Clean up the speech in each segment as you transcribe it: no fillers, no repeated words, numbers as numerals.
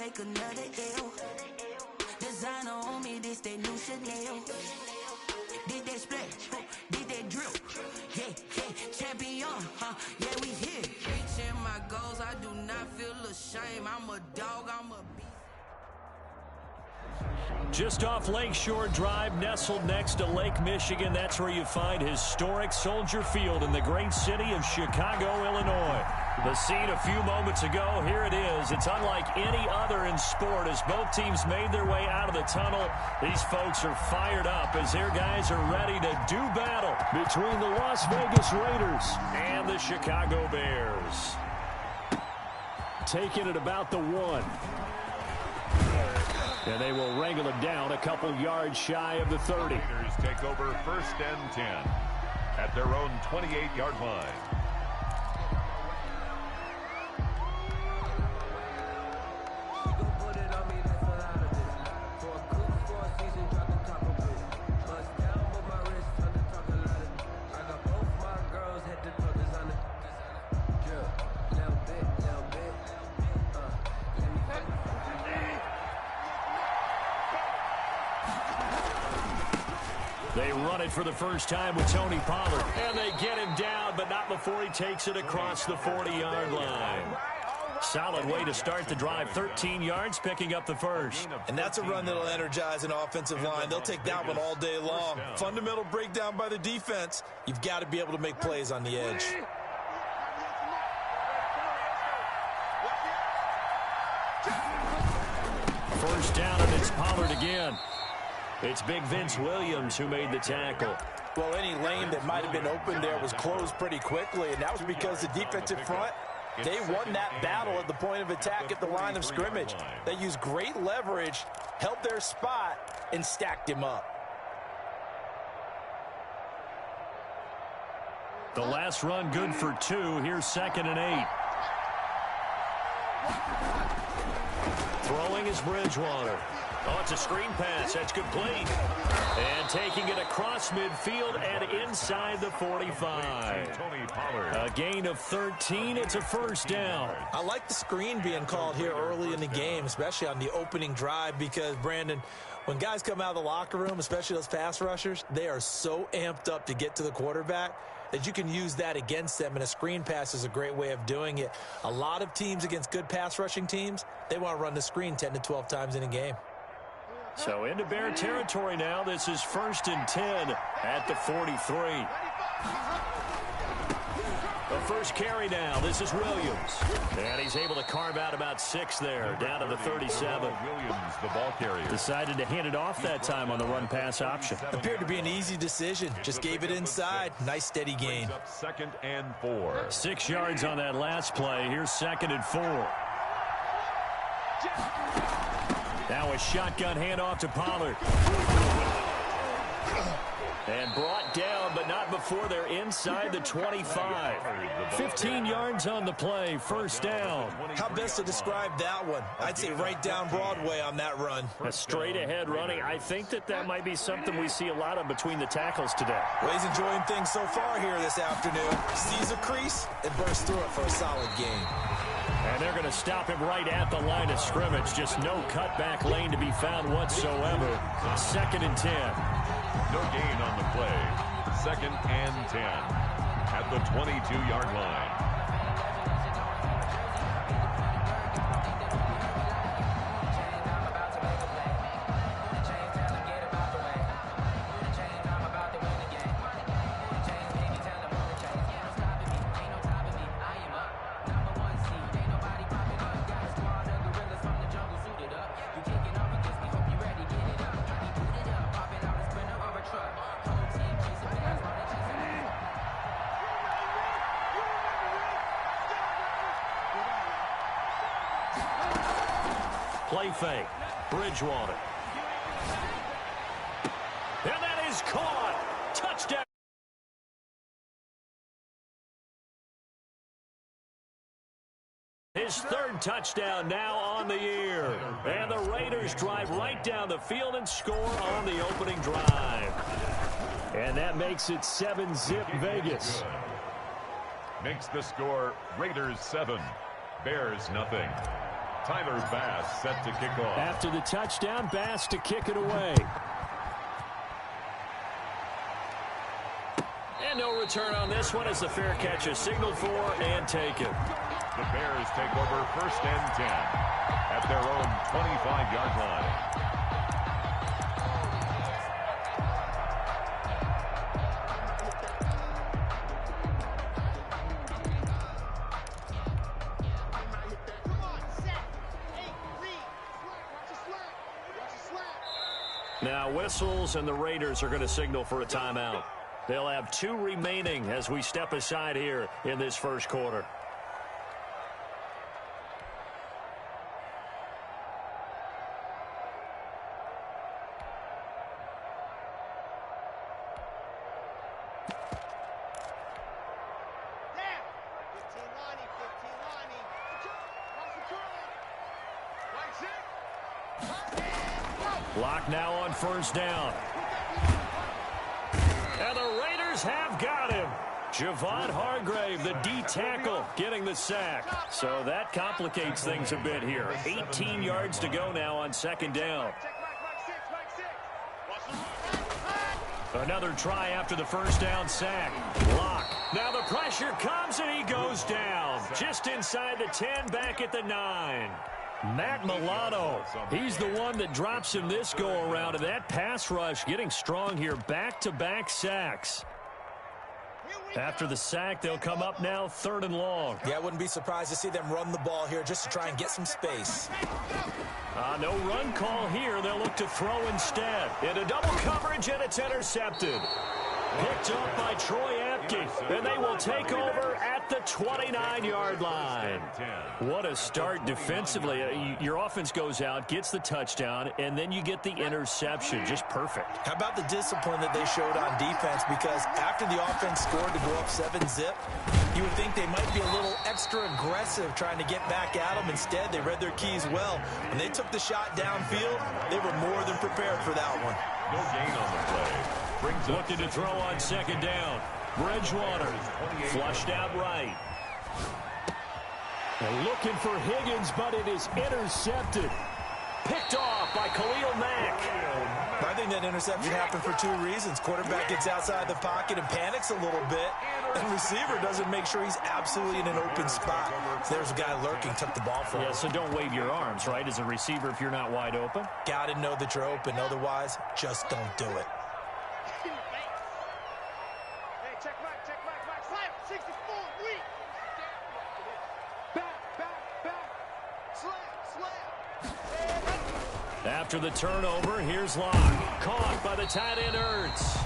take another L. Designer on me, this they new Chanel. Did they splash? Did they drip? Yeah, champion, yeah, we here. Reaching my goals, I do not feel ashamed. I'm a dog, I'm a beast. Just off Lakeshore Drive, nestled next to Lake Michigan. That's where you find historic Soldier Field in the great city of Chicago, Illinois. The scene a few moments ago, here it is. It's unlike any other in sport as both teams made their way out of the tunnel. These folks are fired up as their guys are ready to do battle between the Las Vegas Raiders and the Chicago Bears. Taking it about the 1. And they will wrangle it down a couple yards shy of the 30. Raiders take over 1st and 10 at their own 28-yard line. They run it for the first time with Tony Pollard. And they get him down, but not before he takes it across the 40-yard line. Solid way to start the drive. 13 yards, picking up the first. And that's a run that'll energize an offensive line. They'll take that one all day long. Fundamental breakdown by the defense. You've got to be able to make plays on the edge. First down, and it's Pollard again. It's Big Vince Williams who made the tackle. Well, any lane that might have been open there was closed pretty quickly, and that was because the defensive front, they won that battle at the point of attack at the line of scrimmage. They used great leverage, held their spot, and stacked him up. The last run good for 2. Here's 2nd and 8. Throwing is Bridgewater. Oh, it's a screen pass. That's complete. And taking it across midfield and inside the 45. Tony Pollard. A gain of 13. It's a first down. I like the screen being called here early in the game, especially on the opening drive, because, Brandon, when guys come out of the locker room, especially those pass rushers, they are so amped up to get to the quarterback that you can use that against them, and a screen pass is a great way of doing it. A lot of teams against good pass rushing teams, they want to run the screen 10 to 12 times in a game. So into Bear territory now. This is 1st and 10 at the 43. The first carry now. This is Williams. And he's able to carve out about 6 there, down to the 37. Williams, the ball carrier. Decided to hand it off that time on the run-pass option. Appeared to be an easy decision. Just gave it inside. Nice steady gain. 2nd and 4. 6 yards on that last play. Here's 2nd and 4. Now a shotgun handoff to Pollard. And brought down, but not before they're inside the 25. 15 yards on the play, first down. How best to describe that one? I'd say right down Broadway on that run. A straight-ahead running. I think that might be something we see a lot of between the tackles today. Well, he's enjoying things so far here this afternoon. Sees a crease and bursts through it for a solid gain. And they're going to stop him right at the line of scrimmage. Just no cutback lane to be found whatsoever. 2nd and 10. No gain on the play. 2nd and 10 at the 22-yard line. Play fake. Bridgewater. And that is caught. Touchdown. His 3rd touchdown now on the year. And the Raiders drive right down the field and score on the opening drive. And that makes it 7-zip Vegas. Makes the score Raiders 7, Bears nothing. Tyler Bass set to kick off. After the touchdown, Bass to kick it away. And no return on this one as the fair catch is signaled for and taken. The Bears take over 1st and 10 at their own 25-yard line. Now whistles, and the Raiders are going to signal for a timeout. They'll have 2 remaining as we step aside here in this first quarter. Lock now on 1st down. And the Raiders have got him. Javon Hargrave, the D tackle, getting the sack. So that complicates things a bit here. 18 yards to go now on 2nd down. Another try after the 1st down sack. Lock. Now the pressure comes and he goes down. Just inside the 10, back at the 9. Matt Milano, he's the one that drops him this go-around, and that pass rush getting strong here. Back-to-back sacks. After the sack, they'll come up now 3rd and long. Yeah, I wouldn't be surprised to see them run the ball here just to try and get some space. No run call here. They'll look to throw instead. Into double coverage, and it's intercepted. Picked up by Troy Apke, and they will take over at the 29-yard line. What a start defensively. Your offense goes out, gets the touchdown, and then you get the interception. Just perfect. How about the discipline that they showed on defense? Because after the offense scored to go up 7-zip, you would think they might be a little extra aggressive trying to get back at them. Instead, they read their keys well. When they took the shot downfield, they were more than prepared for that one. No gain on the play. Looking to throw on 2nd down. Bridgewater flushed out right. And looking for Higgins, but it is intercepted. Picked off by Khalil Mack. I think that interception happened for 2 reasons. Quarterback gets outside the pocket and panics a little bit, and receiver doesn't make sure he's absolutely in an open spot. So there's a guy lurking, took the ball from him. Yeah, so don't wave your arms, right, as a receiver if you're not wide open. Got to know that you're open. Otherwise, just don't do it. After the turnover, here's Locke. Caught by the tight end Ertz.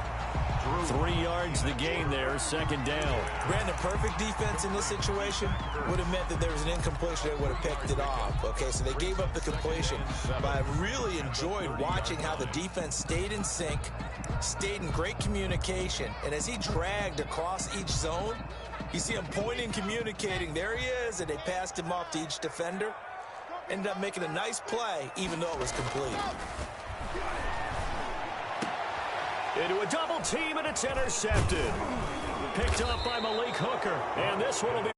3 yards the gain there, 2nd down. Brandon, perfect defense in this situation would have meant that there was an incompletion that would have picked it off. Okay, so they gave up the completion. But I really enjoyed watching how the defense stayed in sync, stayed in great communication. And as he dragged across each zone, you see him pointing, communicating. There he is, and they passed him off to each defender. Ended up making a nice play, even though it was complete. Into a double team, and it's intercepted. Picked up by Malik Hooker, and this one will be...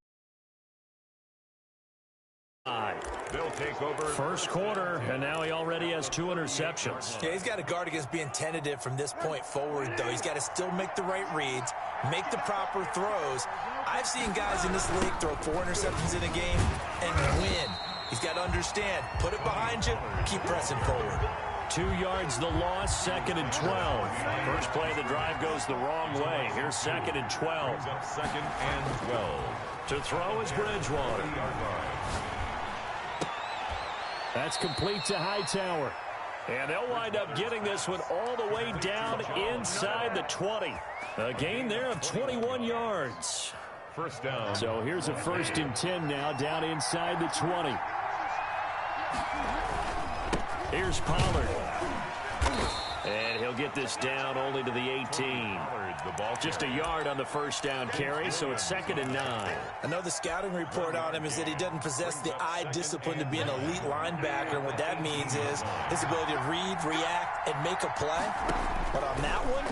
They'll take over 1st quarter, and now he already has 2 interceptions. Yeah, he's got to guard against being tentative from this point forward, though. He's got to still make the right reads, make the proper throws. I've seen guys in this league throw 4 interceptions in a game and win. He's got to understand, put it behind you, keep pressing forward. 2 yards the loss, 2nd and 12. First play of the drive goes the wrong way. Here's 2nd and 12. 2nd and 12. To throw is Bridgewater. That's complete to Hightower. And they'll wind up getting this one all the way down inside the 20. A gain there of 21 yards. 1st down. So here's a 1st and 10 now down inside the 20. Here's Pollard. And he'll get this down only to the 18. Just a yard on the 1st down carry, so it's 2nd and 9. I know the scouting report on him is that he doesn't possess the eye discipline to be an elite linebacker. And what that means is his ability to read, react, and make a play. But on that one,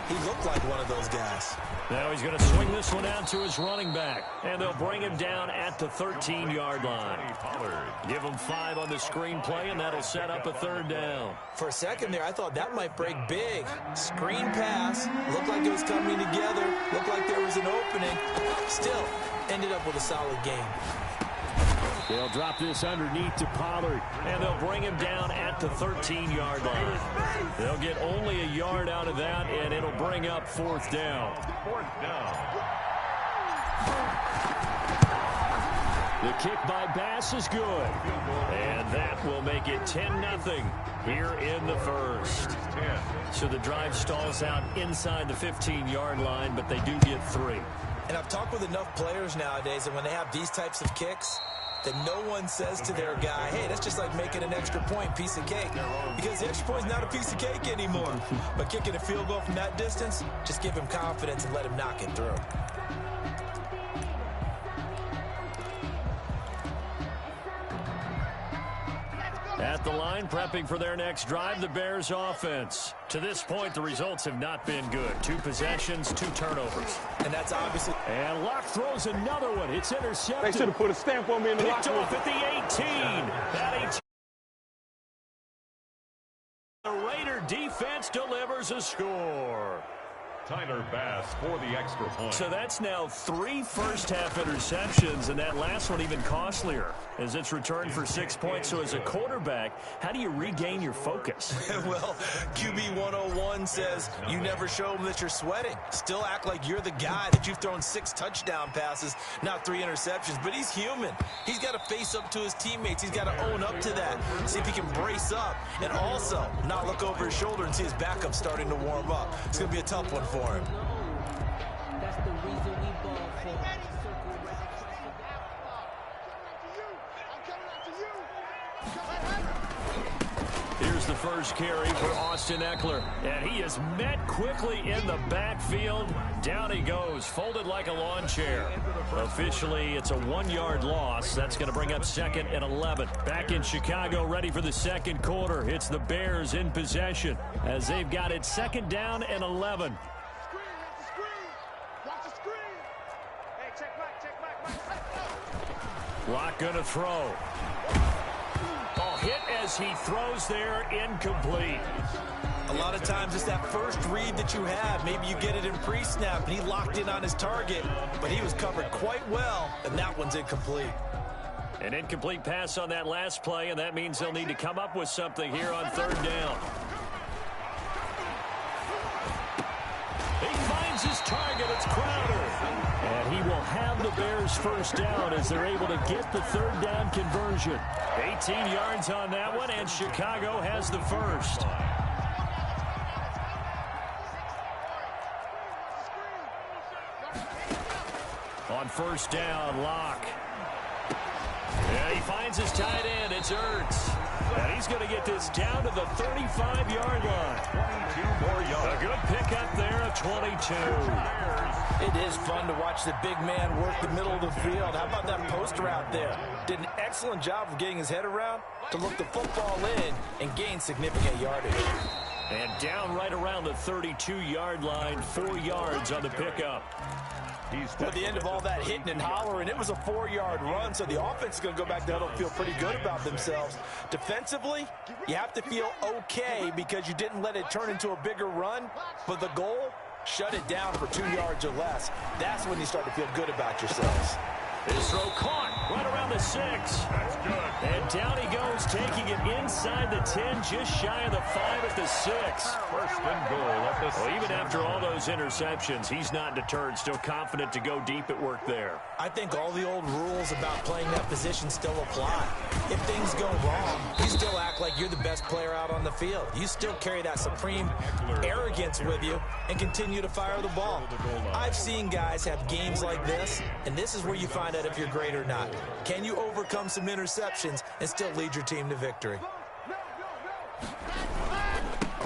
He looked like one of those guys. Now he's going to swing this one out to his running back, and they'll bring him down at the 13-yard line. Give him 5 on the screen play, and that'll set up a 3rd down. For a second there, I thought that might break big. Screen pass, looked like it was coming together, looked like there was an opening. Still, ended up with a solid game. They'll drop this underneath to Pollard, and they'll bring him down at the 13-yard line. They'll get only a yard out of that, and it'll bring up 4th down. 4th down. The kick by Bass is good, and that will make it 10-0 here in the first. So the drive stalls out inside the 15-yard line, but they do get 3. And I've talked with enough players nowadays that when they have these types of kicks, that no one says to their guy, hey, that's just like making an extra point, piece of cake. Because the extra point is not a piece of cake anymore. But kicking a field goal from that distance, just give him confidence and let him knock it through. At the line, prepping for their next drive, the Bears offense. To this point, the results have not been good. 2 possessions, 2 turnovers. And that's obviously... And Locke throws another one. It's intercepted. They should have put a stamp on me in the Picked locker room. off at the 18. That 18. The Raider defense delivers a score. Tyler Bass for the extra point. So that's now 3 first-half interceptions, and that last one even costlier as it's returned for 6 points. So as a quarterback, how do you regain your focus? Well, QB 101 says you never show them that you're sweating. Still act like you're the guy, that you've thrown 6 touchdown passes, not 3 interceptions. But he's human. He's got to face up to his teammates. He's got to own up to that. See if he can brace up and also not look over his shoulder and see his backup starting to warm up. It's going to be a tough one for him. That's the reason we ball for. Here's the first carry for Austin Eckler, and he is met quickly in the backfield. Down he goes, folded like a lawn chair. Officially, it's a 1-yard loss. That's going to bring up 2nd and 11. Back in Chicago, ready for the second quarter. It's the Bears in possession as they've got it 2nd down and 11. Locke going to throw. Oh, hit as he throws there, incomplete. A lot of times it's that first read that you have. Maybe you get it in pre-snap, and he locked in on his target, but he was covered quite well, and that one's incomplete. An incomplete pass on that last play, and that means they'll need to come up with something here on 3rd down. He finds his target. It's Crowder. And he will have the Bears first down as they're able to get the 3rd down conversion. 18 yards on that one, and Chicago has the first. On 1st down, Locke. Yeah, he finds his tight end. It's Ertz. And he's going to get this down to the 35-yard line. 22 more yards. A good pickup there of 22. It is fun to watch the big man work the middle of the field. How about that post route there? Did an excellent job of getting his head around to look the football in and gain significant yardage. And down right around the 32-yard line, 4 yards on the pickup. At the end of all that hitting and hollering, it was a 4-yard run, so the offense is going to go back there and feel pretty good about themselves. Defensively, you have to feel okay because you didn't let it turn into a bigger run, but the goal, shut it down for 2 yards or less. That's when you start to feel good about yourselves. This throw caught right around the 6. That's good. And down he goes, taking it inside the 10, just shy of the 5 at the 6. First and goal at the 6. Well, even after all those interceptions, he's not deterred, still confident to go deep at work there. I think all the old rules about playing that position still apply. If things go wrong, you still act like you're the best player out on the field. You still carry that supreme arrogance with you and continue to fire the ball. I've seen guys have games like this, and this is where you find out if you're great or not. Can you overcome some interceptions and still lead your team to victory?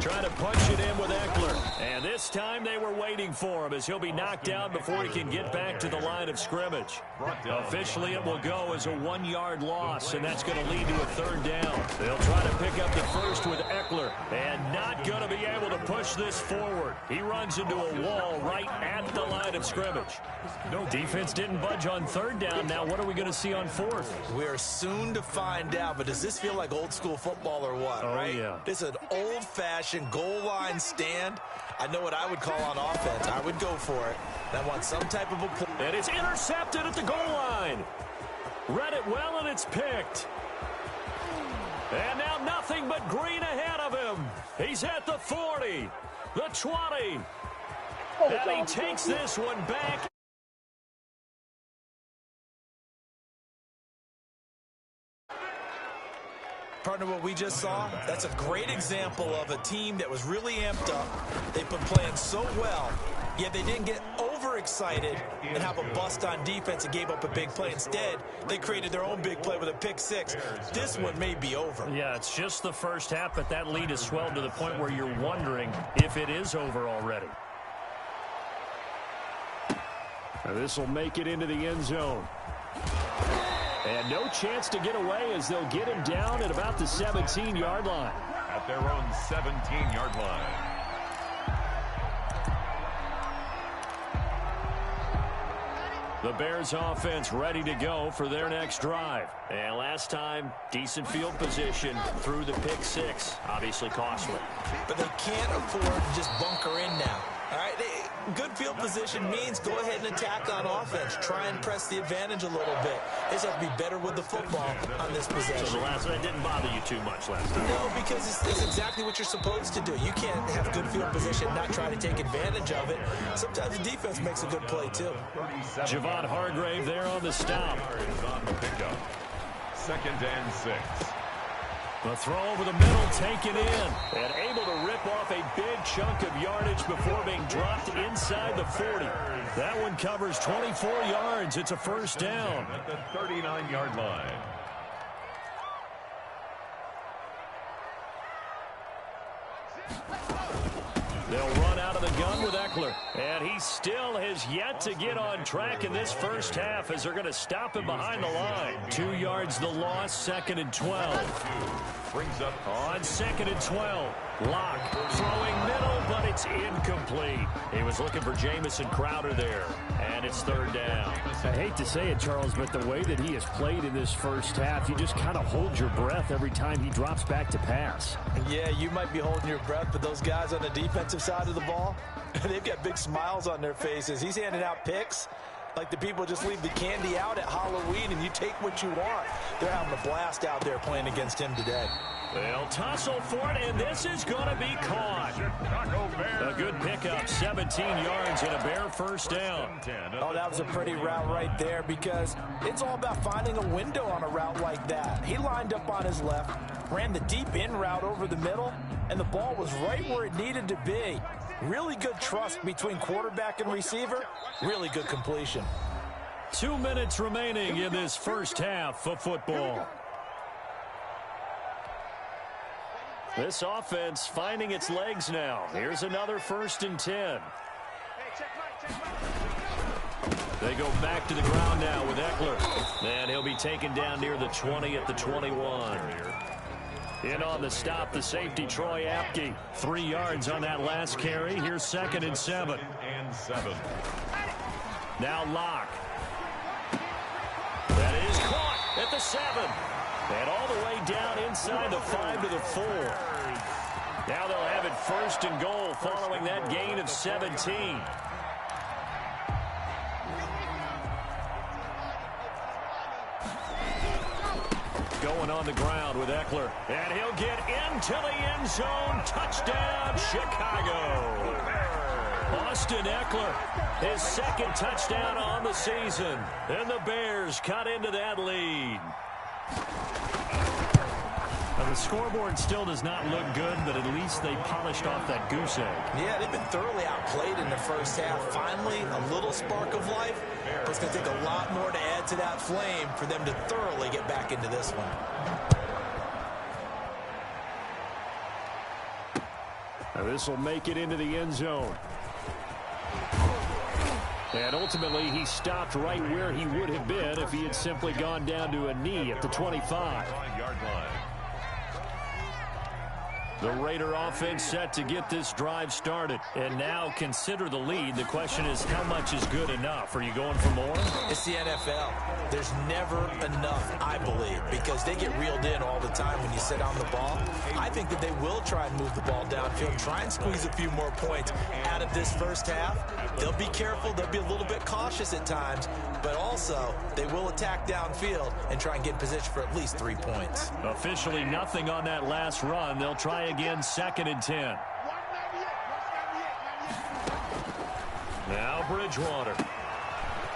Trying to punch it in with Eckler. And this time they were waiting for him as he'll be knocked down before he can get back to the line of scrimmage. Officially, it will go as a 1-yard loss, and that's going to lead to a 3rd down. They'll try to pick up the first with Eckler, and not going to be able to push this forward. He runs into a wall right at the line of scrimmage. No defense didn't budge on 3rd down. Now what are we going to see on 4th? We're soon to find out, but does this feel like old school football or what, right? Yeah. This is an old-fashioned goal line stand. I know what I would call on offense. I would go for it. I want some type of a play. And it's intercepted at the goal line. Read it well, and it's picked. And now nothing but green ahead of him. He's at the 40, the 20. And he takes this one back. Partner, what we just saw, that's a great example of a team that was really amped up. They've been playing so well, yet they didn't get overexcited and have a bust on defense and gave up a big play. Instead, they created their own big play with a pick 6. This one may be over. Yeah, it's just the first half, but that lead has swelled to the point where you're wondering if it is over already. Now this will make it into the end zone. And no chance to get away as they'll get him down at about the 17-yard line. At their own 17-yard line. The Bears offense ready to go for their next drive. And last time, decent field position through the pick 6. Obviously costly. But they can't afford to just bunker in now. All right, good field position means go ahead and attack on offense. Try and press the advantage a little bit. They just have to be better with the football on this possession. So the last one didn't bother you too much last time. No, because it's exactly what you're supposed to do. You can't have good field position and not try to take advantage of it. Sometimes the defense makes a good play, too. Javon Hargrave there on the stop. On the pickup. 2nd and 6. The throw over the middle, taken in, and able to rip off a big chunk of yardage before being dropped inside the 40. That one covers 24 yards. It's a 1st down. At the 39-yard line. They'll run out of the gun with Eckler. And he still has yet to get on track in this first half as they're going to stop him behind the line. 2 yards the loss, 2nd and 12. Brings up on 2nd and 12. Locke throwing middle, but it's incomplete. He was looking for Jamison Crowder there, and it's 3rd down. I hate to say it, Charles, but the way that he has played in this first half, you just kind of hold your breath every time he drops back to pass. Yeah, you might be holding your breath, but those guys on the defensive side of the ball, they've got big smiles on their faces. He's handing out picks like the people just leave the candy out at Halloween and you take what you want. They're having a blast out there playing against him today. They'll tussle for it, and this is going to be caught. A good pickup, 17 yards and a Bear 1st down. Oh, that was a pretty route right there because it's all about finding a window on a route like that. He lined up on his left, ran the deep in route over the middle, and the ball was right where it needed to be. Really good trust between quarterback and receiver. Really good completion. 2 minutes remaining in this first half of football. This offense finding its legs now. Here's another 1st and 10. They go back to the ground now with Eckler. And he'll be taken down near the 20 at the 21. In on the stop, the safety, Troy Apke. 3 yards on that last carry. Here's 2nd and 7. Now Locke. That is caught at the 7. And all the way down inside the 5 to the 4. Now they'll have it 1st and goal following that gain of 17. Going on the ground with Eckler. And he'll get into the end zone. Touchdown, Chicago. Austin Eckler, his 2nd touchdown on the season. And the Bears cut into that lead. Now the scoreboard still does not look good, but at least they polished off that goose egg. Yeah, they've been thoroughly outplayed in the first half. Finally, a little spark of life. But it's going to take a lot more to add to that flame for them to thoroughly get back into this one. Now this will make it into the end zone. And ultimately, he stopped right where he would have been if he had simply gone down to a knee at the 25. The Raider offense set to get this drive started. And now consider the lead. The question is, how much is good enough? Are you going for more? It's the NFL. There's never enough, I believe, because they get reeled in all the time when you sit on the ball. I think that they will try and move the ball downfield, try and squeeze a few more points out of this first half. They'll be careful. They'll be a little bit cautious at times, but also they will attack downfield and try and get in position for at least 3 points. Officially nothing on that last run. They'll try again, 2nd and 10. Now Bridgewater.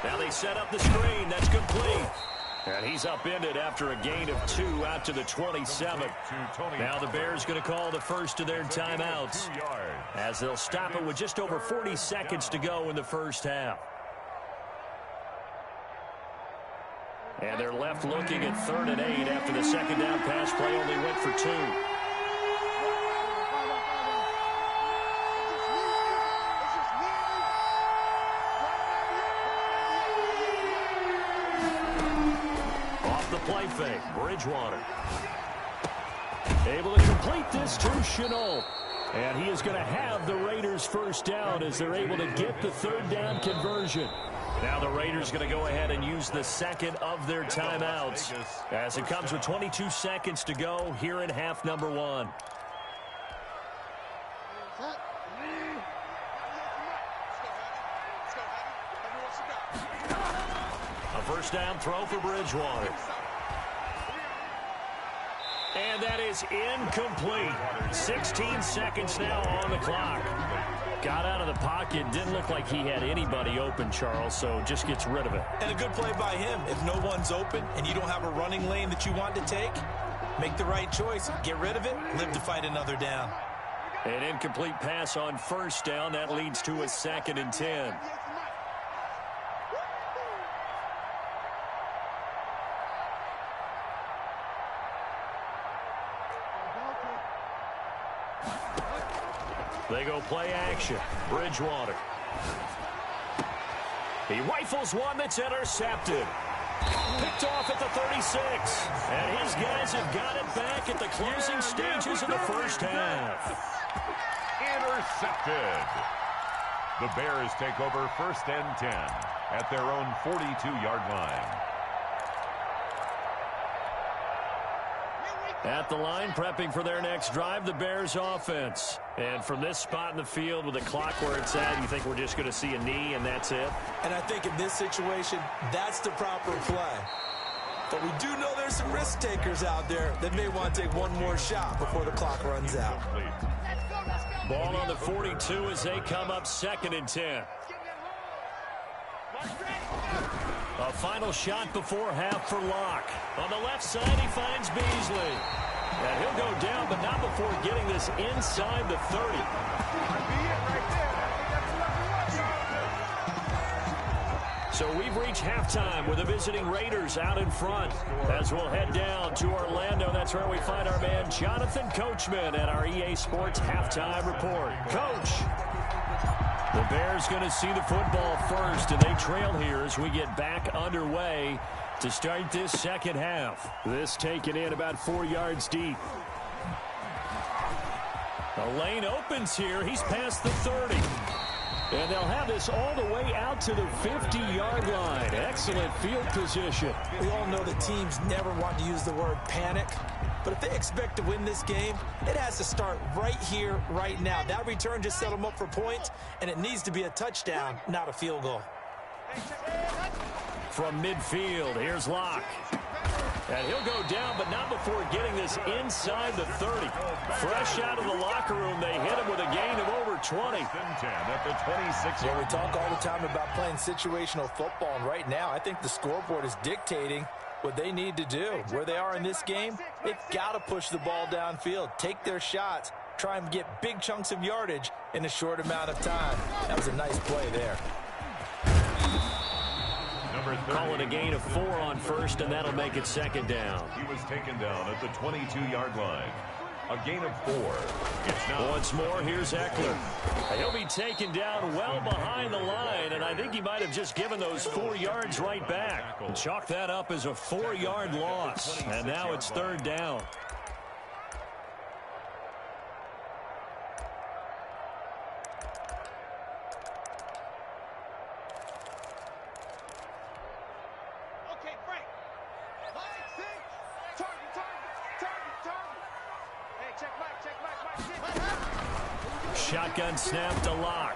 Now they set up the screen. That's complete. And he's upended after a gain of 2 out to the 27. Now the Bears going to call the first of their timeouts as they'll stop it with just over 40 seconds to go in the first half. And they're left looking at 3rd and 8 after the second down pass play only went for 2. Play fake. Bridgewater. Able to complete this to Chenault. And he is going to have the Raiders first down as they're able to get the 3rd down conversion. Now the Raiders going to go ahead and use the second of their timeouts as it comes with 22 seconds to go here in half number 1. A first down throw for Bridgewater. And that is incomplete. 16 seconds now on the clock. Got out of the pocket. Didn't look like he had anybody open, Charles, so just gets rid of it. And a good play by him. If no one's open and you don't have a running lane that you want to take, make the right choice. Get rid of it. Live to fight another down. An incomplete pass on first down. That leads to a 2nd and 10. They go play action. Bridgewater. He rifles one that's intercepted. Picked off at the 36. And his guys have got it back at the closing stages of the first half. Intercepted. The Bears take over 1st and 10 at their own 42-yard line. At the line, prepping for their next drive, the Bears offense. And from this spot in the field with the clock where it's at, you think we're just going to see a knee and that's it? And I think in this situation, that's the proper play. But we do know there's some risk takers out there that may want to take one more shot before the clock runs out. Ball on the 42 as they come up 2nd and 10. A final shot before half for Locke. On the left side, he finds Beasley. And he'll go down, but not before getting this inside the 30. So we've reached halftime with the visiting Raiders out in front. As we'll head down to Orlando, that's where we find our man Jonathan Coachman at our EA Sports Halftime Report. Coach. The Bears going to see the football first, and they trail here as we get back underway to start this second half. This taken in about 4 yards deep. The lane opens here. He's past the 30. And they'll have this all the way out to the 50-yard line. Excellent field position. We all know that teams never want to use the word panic. But if they expect to win this game, it has to start right here, right now. That return just set them up for points, and it needs to be a touchdown, not a field goal. From midfield, here's Locke. And he'll go down, but not before getting this inside the 30. Fresh out of the locker room, they hit him with a gain of over 20. At the 26. Yeah, we talk all the time about playing situational football, and right now I think the scoreboard is dictating what they need to do. Where they are in this game, they've got to push the ball downfield, take their shots, try and get big chunks of yardage in a short amount of time. That was a nice play there. Call it a gain of 4 on first, and that'll make it second down. He was taken down at the 22-yard line. A gain of 4. It's now. Once more, here's Eckler. He'll be taken down well behind the line, and I think he might have just given those 4 yards right back. Chalk that up as a 4-yard loss, and now it's 3rd down. Shotgun snap to Lock.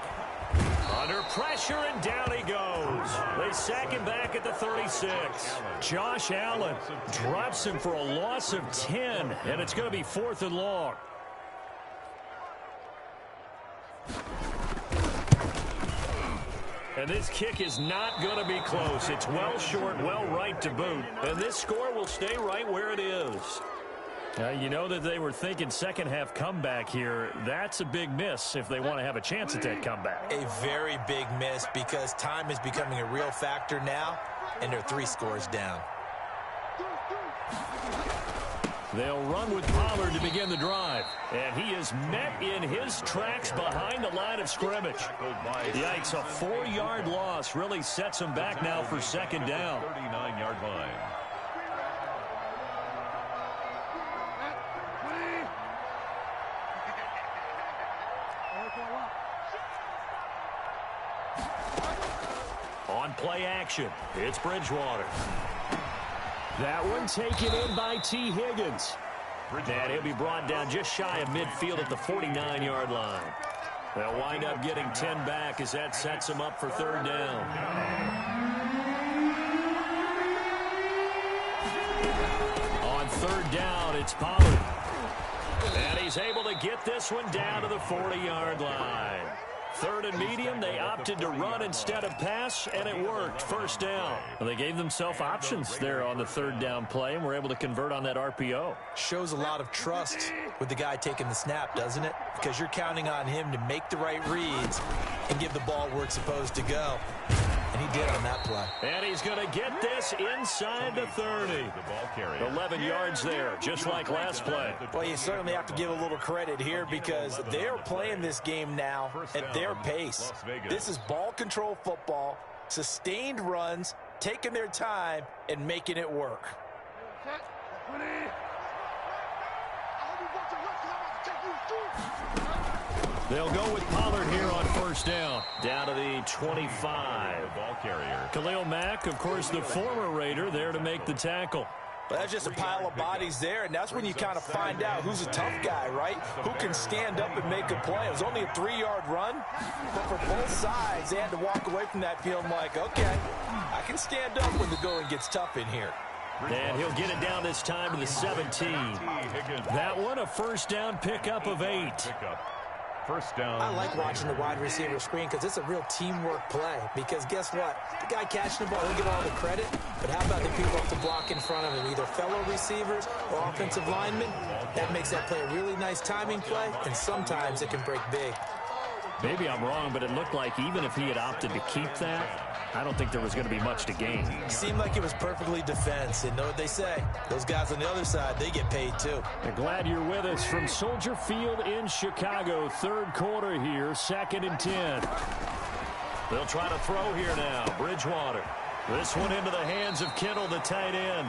Under pressure, and down he goes. They sack him back at the 36. Josh Allen drops him for a loss of 10, and it's going to be 4th and long. And this kick is not going to be close. It's well short, well right to boot. And this score will stay right where it is. You know that they were thinking second half comeback here. That's a big miss if they want to have a chance at that comeback. A very big miss because time is becoming a real factor now, and they're 3 scores down. They'll run with Pollard to begin the drive. And he is met in his tracks behind the line of scrimmage. Yikes, a 4-yard loss really sets him back now for 2nd down. 39-yard line. On play action, it's Bridgewater. That one taken in by T. Higgins. And he'll be brought down just shy of midfield at the 49-yard line. They'll wind up getting 10 back as that sets him up for 3rd down. On 3rd down, it's Pollard. And he's able to get this one down to the 40-yard line. 3rd and medium, they opted to run instead of pass, and it worked. 1st down. Well, they gave themselves options there on the 3rd down play, and were able to convert on that RPO. Shows a lot of trust with the guy taking the snap, doesn't it? Because you're counting on him to make the right reads and give the ball where it's supposed to go. And he did on that play. And he's going to get this inside the 30. 11 yards there, just like last play. Well, you certainly have to give a little credit here because they're playing this game now at their pace. This is ball control football, sustained runs, taking their time, and making it work. They'll go with Pollard here on 1st down. Down to the 25. Ball carrier. Khalil Mack, of course, the former Raider, there to make the tackle. Well, that's just a pile of bodies there, and that's when you kind of find out who's a tough guy, right? Who can stand up and make a play. It was only a 3-yard run, but for both sides, they had to walk away from that feeling like, okay, I can stand up when the going gets tough in here. And he'll get it down this time to the 17. That one, a 1st down pickup of 8. 1st down. I like watching the wide receiver screen because it's a real teamwork play. Because guess what? The guy catching the ball, he'll get all the credit. But how about the people off the block in front of him? Either fellow receivers or offensive linemen. That makes that play a really nice timing play. And sometimes it can break big. Maybe I'm wrong, but it looked like even if he had opted to keep that, I don't think there was going to be much to gain. Seemed like it was perfectly defense. And know what they say? Those guys on the other side, they get paid too. I'm glad you're with us from Soldier Field in Chicago. 3rd quarter here, 2nd and 10. They'll try to throw here now. Bridgewater. This one into the hands of Kittle, the tight end.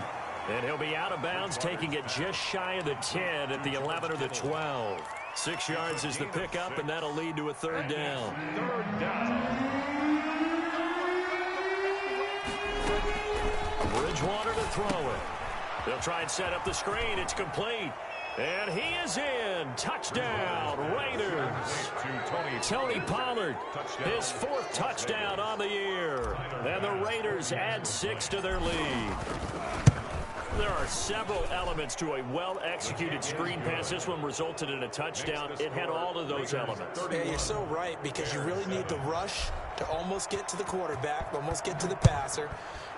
And he'll be out of bounds, taking it just shy of the 10 at the 11 or the 12. 6 yards is the pickup, and that'll lead to a 3rd down. 3rd down. Bridgewater to throw it. They'll try and set up the screen. It's complete. And he is in. Touchdown, Raiders. Tony Pollard, his 4th touchdown on the year. And the Raiders add 6 to their lead. There are several elements to a well-executed screen pass. This one resulted in a touchdown. It had all of those elements. Yeah, you're so right, because you really need to rush to almost get to the quarterback, almost get to the passer.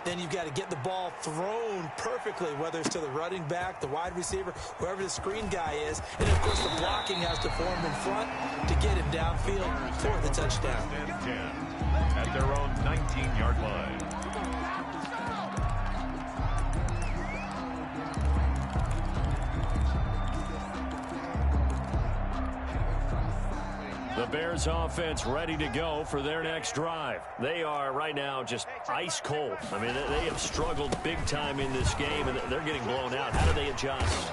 Then you've got to get the ball thrown perfectly, whether it's to the running back, the wide receiver, whoever the screen guy is. And, of course, the blocking has to form in front to get him downfield for the touchdown. At their own 19-yard line. The Bears offense ready to go for their next drive. They are right now just ice cold. I mean, they have struggled big time in this game, and they're getting blown out. How do they adjust?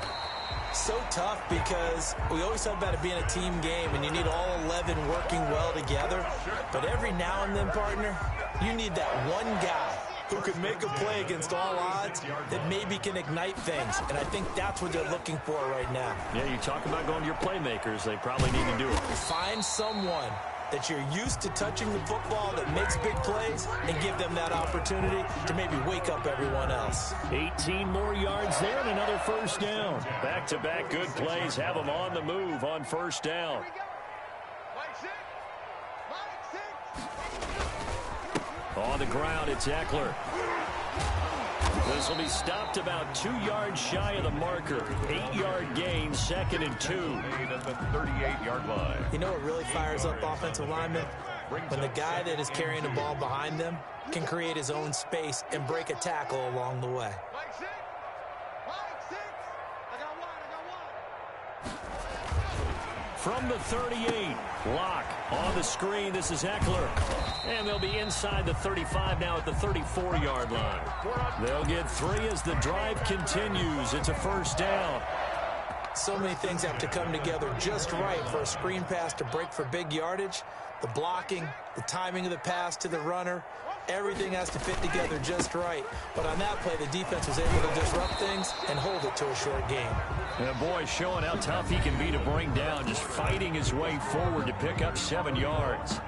So tough because we always talk about it being a team game, and you need all 11 working well together. But every now and then, partner, you need that one guy who can make a play against all odds that maybe can ignite things. And I think that's what they're looking for right now. Yeah, you talk about going to your playmakers. They probably need to do it. Find someone that you're used to touching the football that makes big plays and give them that opportunity to maybe wake up everyone else. 18 more yards there and another first down. Back-to-back good plays have them on the move on first down. On the ground, it's Eckler. This will be stopped about 2 yards shy of the marker. 8-yard gain, 2nd and 2. At the 38-yard line. You know what really fires up offensive linemen? When the guy that is carrying the ball behind them can create his own space and break a tackle along the way. From the 38, Locke on the screen. This is Eckler. And they'll be inside the 35 now at the 34-yard line. They'll get 3 as the drive continues. It's a first down. So many things have to come together just right for a screen pass to break for big yardage. The blocking, the timing of the pass to the runner, everything has to fit together just right. But on that play, the defense was able to disrupt things and hold it to a short game. And boy, showing how tough he can be to bring down, just fighting his way forward to pick up 7 yards.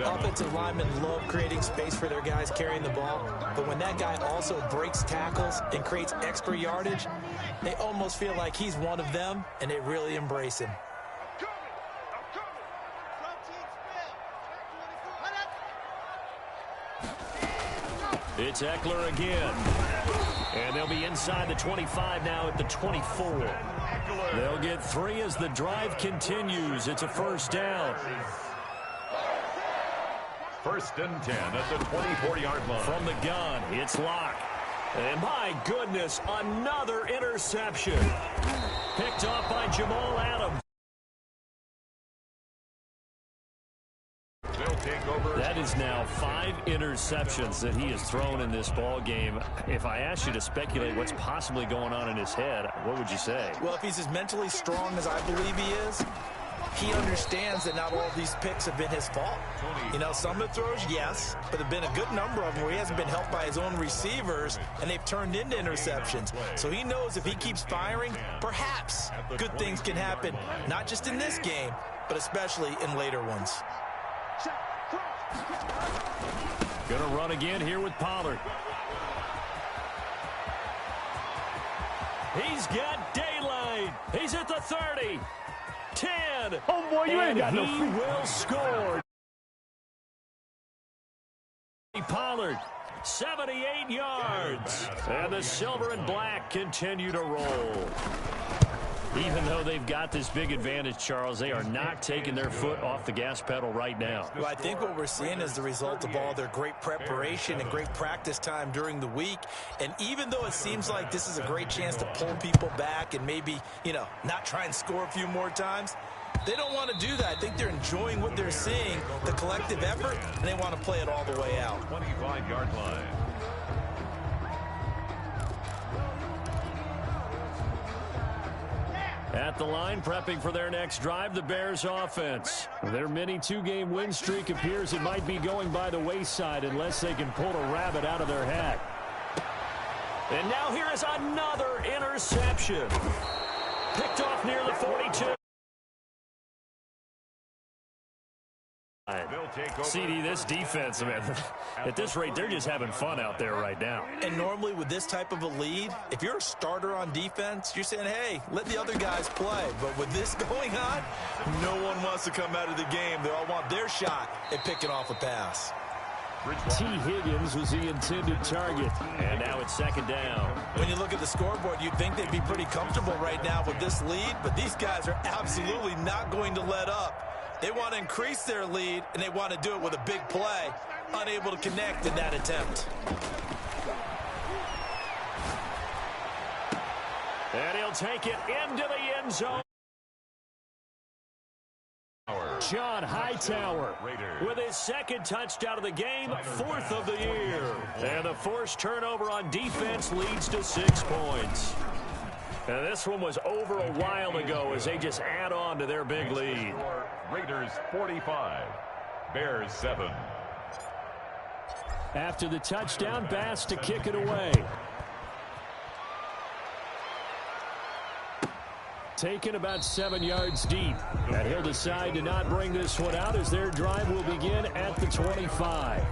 Offensive linemen love creating space for their guys carrying the ball, but when that guy also breaks tackles and creates extra yardage, they almost feel like he's one of them, and they really embrace him. It's Eckler again. And they'll be inside the 25 now at the 24. They'll get 3 as the drive continues. It's a first down. 1st and 10 at the 24-yard line. From the gun, it's Locke. And my goodness, another interception. Picked off by Jamal Adams. That is now 5 interceptions that he has thrown in this ball game. If I asked you to speculate what's possibly going on in his head, what would you say? Well, if he's as mentally strong as I believe he is, he understands that not all of these picks have been his fault. You know, some of the throws, yes, but there have been a good number of them where he hasn't been helped by his own receivers, and they've turned into interceptions. So he knows if he keeps firing, perhaps good things can happen, not just in this game, but especially in later ones. Gonna run again here with Pollard. He's got daylight. He's at the 30. 10. Oh, boy, you ain't got no he feet. will score. Pollard, 78 yards. And the silver and black continue to roll. Even though they've got this big advantage, Charles, they are not taking their foot off the gas pedal right now. Well, I think what we're seeing is the result of all their great preparation and great practice time during the week. And even though it seems like this is a great chance to pull people back and maybe, you know, not try and score a few more times, they don't want to do that. I think they're enjoying what they're seeing, the collective effort, and they want to play it all the way out. 25-yard line. At the line, prepping for their next drive, the Bears offense. Their mini 2-game win streak appears it might be going by the wayside unless they can pull a rabbit out of their hat. And now here is another interception. Picked off near the 42. CD, this defense, man, at this rate, they're just having fun out there right now. And normally with this type of a lead, if you're a starter on defense, you're saying, hey, let the other guys play. But with this going on, no one wants to come out of the game. They all want their shot at picking off a pass. T. Higgins was the intended target. And now it's 2nd down. When you look at the scoreboard, you'd think they'd be pretty comfortable right now with this lead, but these guys are absolutely not going to let up. They want to increase their lead, and they want to do it with a big play. Unable to connect in that attempt. And he'll take it into the end zone. John Hightower with his second touchdown of the game, 4th of the year. And the forced turnover on defense leads to 6 points. And this one was over a while ago as they just add on to their big lead. Raiders 45, Bears 7. After the touchdown, Bass to kick it away. Taken about 7 yards deep. And he'll decide to not bring this one out as their drive will begin at the 25.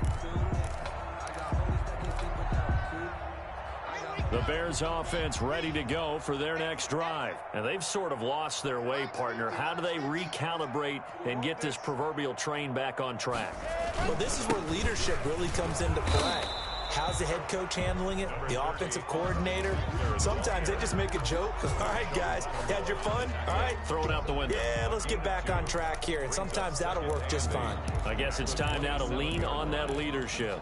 The Bears offense ready to go for their next drive. And they've sort of lost their way, partner. How do they recalibrate and get this proverbial train back on track? Well, this is where leadership really comes into play. How's the head coach handling it? The offensive coordinator? Sometimes they just make a joke. All right, guys, had your fun? All right. Throw it out the window. Yeah, let's get back on track here. And sometimes that'll work just fine. I guess it's time now to lean on that leadership.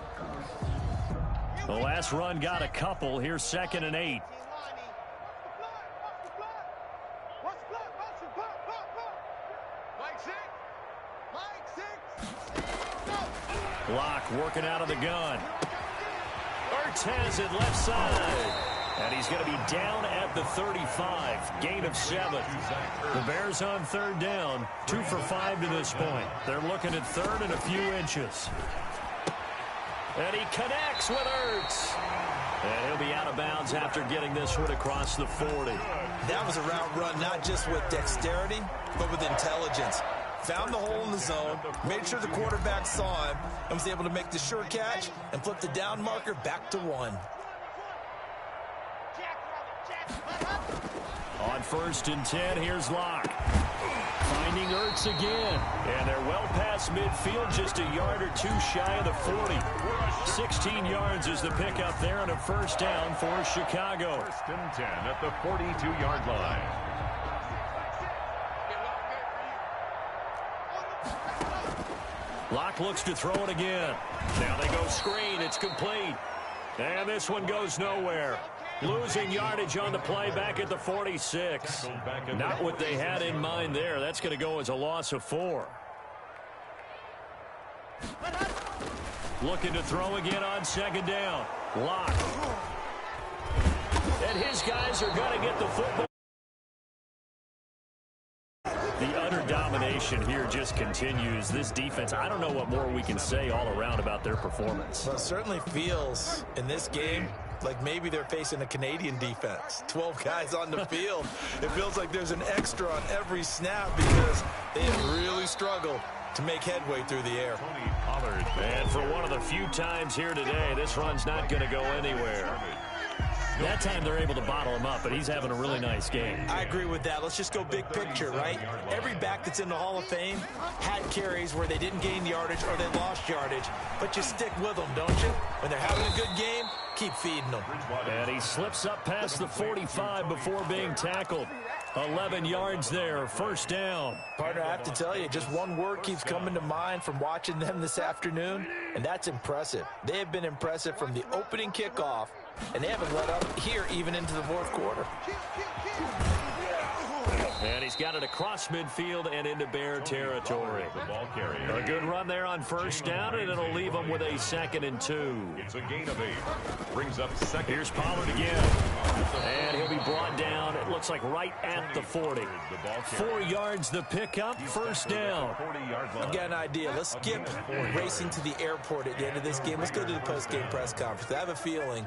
The last run got a couple. Here's 2nd and 8. Locke working out of the gun. Ertz has it left side. And he's going to be down at the 35. Gain of 7. The Bears on 3rd down. 2 for 5 to this point. They're looking at 3rd and a few inches. And he connects with Ertz. And he'll be out of bounds after getting this one across the 40. That was a route run not just with dexterity, but with intelligence. Found the hole in the zone, made sure the quarterback saw him, and was able to make the sure catch and flip the down marker back to 1. On 1st and 10, here's Locke. Finding Ertz again. And they're well past midfield, just a yard or 2 shy of the 40. 16 yards is the pickup there on a 1st down for Chicago. 1st and 10 at the 42-yard line. Locke looks to throw it again. Now they go screen. It's complete. And this one goes nowhere. Losing yardage on the play back at the 46. Not what they had in mind there. That's going to go as a loss of 4. Looking to throw again on 2nd down. Locke. And his guys are going to get the football. The utter domination here just continues. This defense, I don't know what more we can say all around about their performance. Well, it certainly feels in this game like maybe they're facing a Canadian defense. 12 guys on the field. It feels like there's an extra on every snap because they have really struggled to make headway through the air. And for one of the few times here today, this run's not going to go anywhere. That time they're able to bottle him up, but he's having a really nice game. I agree with that. Let's just go big picture, right? Every back that's in the Hall of Fame had carries where they didn't gain yardage or they lost yardage, but you stick with them, don't you? When they're having a good game, keep feeding them. And he slips up past the 45 before being tackled. 11 yards there, 1st down. Partner, I have to tell you, just one word keeps coming to mind from watching them this afternoon, and that's impressive. They have been impressive from the opening kickoff, and they haven't let up here even into the 4th quarter. And he's got it across midfield and into Bear territory. A good run there on 1st down, and it'll leave them with a 2nd and 2. It's a gain of 8. Brings up 2nd. Here's Pollard again. And he'll be brought down, it looks like right at the 40. 4 yards the pickup, 1st down. I've got an idea. Let's skip racing to the airport at the end of this game. Let's go to the post-game press conference. I have a feeling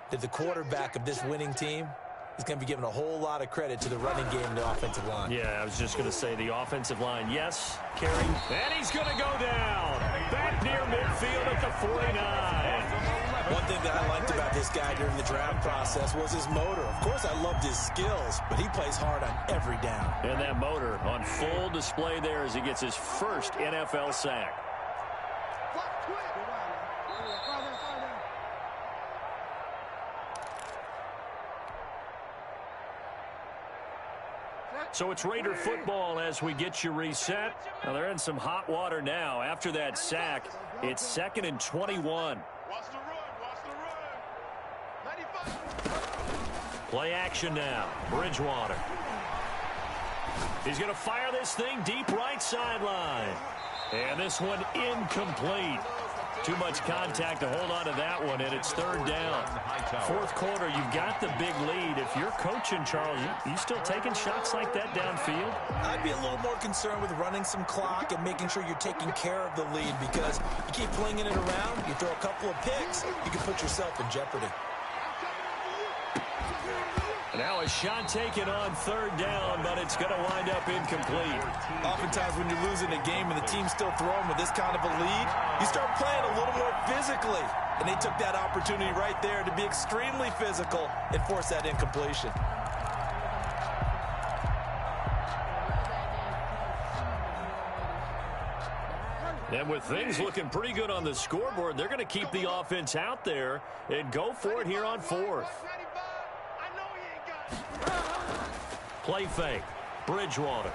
that the quarterback of this winning team is going to be given a whole lot of credit to the running game and the offensive line. Yeah, I was just going to say the offensive line, yes, carrying. And he's going to go down. Back near midfield at the 49. One thing that I liked about this guy during the draft process was his motor. Of course, I loved his skills, but he plays hard on every down. And that motor on full display there as he gets his first NFL sack. So it's Raider football as we get you reset. Now they're in some hot water now. After that sack, it's 2nd and 21. Play action now. Bridgewater. He's going to fire this thing deep right sideline. And this one incomplete. Too much contact to hold on to that one, and it's third down. Fourth quarter, you've got the big lead. If you're coaching, Charles, you still taking shots like that downfield? I'd be a little more concerned with running some clock and making sure you're taking care of the lead, because you keep flinging it around, you throw a couple of picks, you can put yourself in jeopardy. Now a shot taken on third down, but it's going to wind up incomplete. Oftentimes when you're losing a game and the team's still throwing with this kind of a lead, you start playing a little more physically. And they took that opportunity right there to be extremely physical and force that incompletion. And with things looking pretty good on the scoreboard, they're going to keep the offense out there and go for it here on fourth. Play fake. Bridgewater.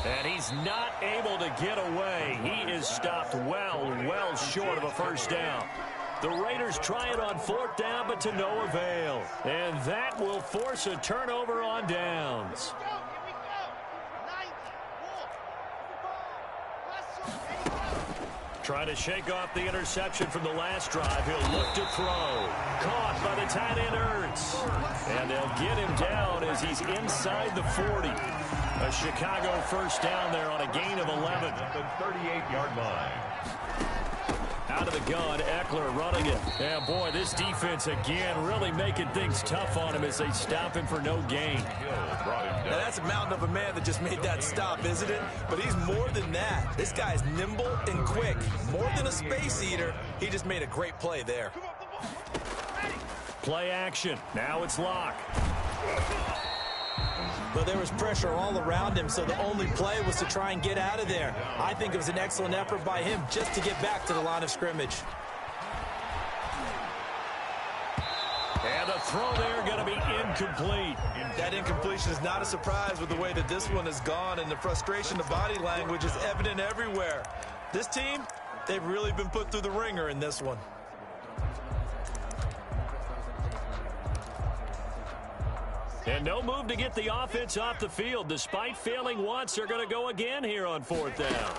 And he's not able to get away. He is stopped well short of a first down. The Raiders try it on fourth down, but to no avail. And that will force a turnover on downs. Trying to shake off the interception from the last drive. He'll look to throw. Caught by the tight end, Ertz. And they'll get him down as he's inside the 40. A Chicago first down there on a gain of 11. At the 38-yard line. Out of the gun, Eckler running it. And boy, this defense again really making things tough on him as they stop him for no gain. Now that's a mountain of a man that just made that stop, isn't it? But he's more than that. This guy's nimble and quick. More than a space eater. He just made a great play there. Play action. Now it's Locke. But there was pressure all around him, so the only play was to try and get out of there. I think it was an excellent effort by him just to get back to the line of scrimmage. And the throw there going to be incomplete. That incompletion is not a surprise with the way that this one has gone, and the frustration, the body language is evident everywhere. This team, they've really been put through the ringer in this one. And no move to get the offense off the field. Despite failing once, they're going to go again here on fourth down.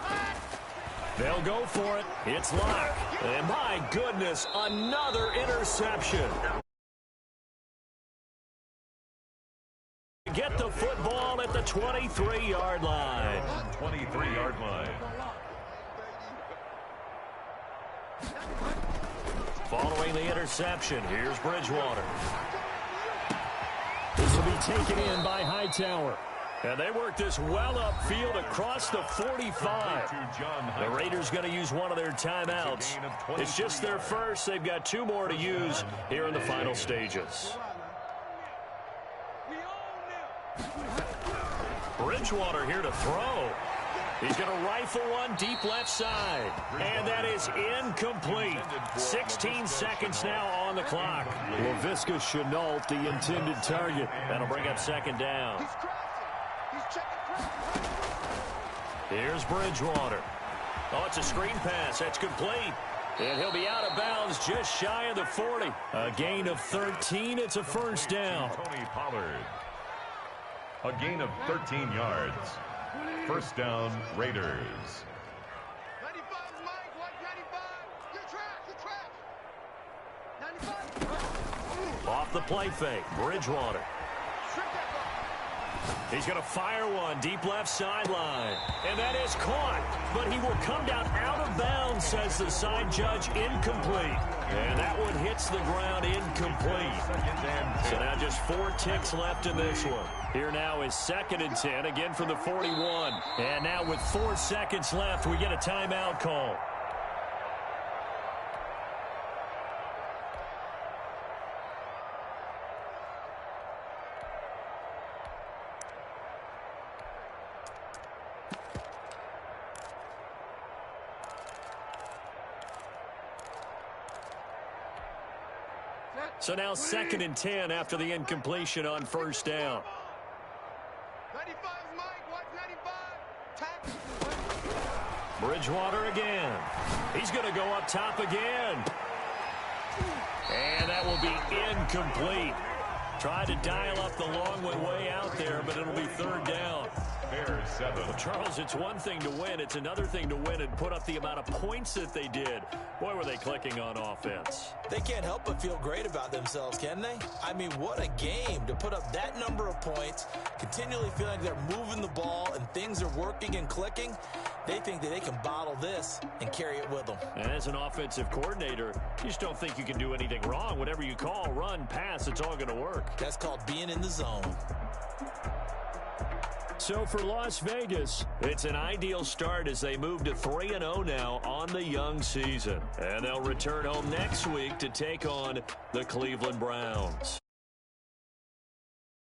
They'll go for it. It's Locke. And my goodness, another interception. Get the football at the 23-yard line. 23-yard line. Following the interception, here's Bridgewater. This will be taken in by Hightower. And they work this well upfield across the 45. The Raiders going to use one of their timeouts. It's just their first. They've got two more to use here in the final stages. Bridgewater here to throw. He's going to rifle one deep left side. And that is incomplete. 16 seconds now on the clock. Laviska Shenault, the intended target. That'll bring up second down. Here's Bridgewater. Oh, it's a screen pass. That's complete. And he'll be out of bounds just shy of the 40. A gain of 13. It's a first down. Tony Pollard. A gain of 13 yards. First down, Raiders. 95, Mike, white 95. Your track. 95. Off the play fake, Bridgewater. He's going to fire one deep left sideline. And that is caught. But he will come down out of bounds, says the side judge, incomplete. And that one hits the ground incomplete. So now just 4 ticks left in this one. Here now is 2nd and 10, again from the 41. And now with 4 seconds left, we get a timeout call. So now 2nd and 10 after the incompletion on first down. 95, Mike, white 95. Bridgewater again. He's going to go up top again. And that will be incomplete. Tried to dial up the long way out there, but it'll be third down. Bears 7. Well, Charles, it's one thing to win. It's another thing to win and put up the amount of points that they did. Boy, were they clicking on offense. They can't help but feel great about themselves, can they? I mean, what a game to put up that number of points, continually feeling they're moving the ball and things are working and clicking. They think that they can bottle this and carry it with them. And as an offensive coordinator, you just don't think you can do anything wrong. Whatever you call, run, pass, it's all going to work. That's called being in the zone. So for Las Vegas, it's an ideal start as they move to 3-0 now on the young season. And they'll return home next week to take on the Cleveland Browns.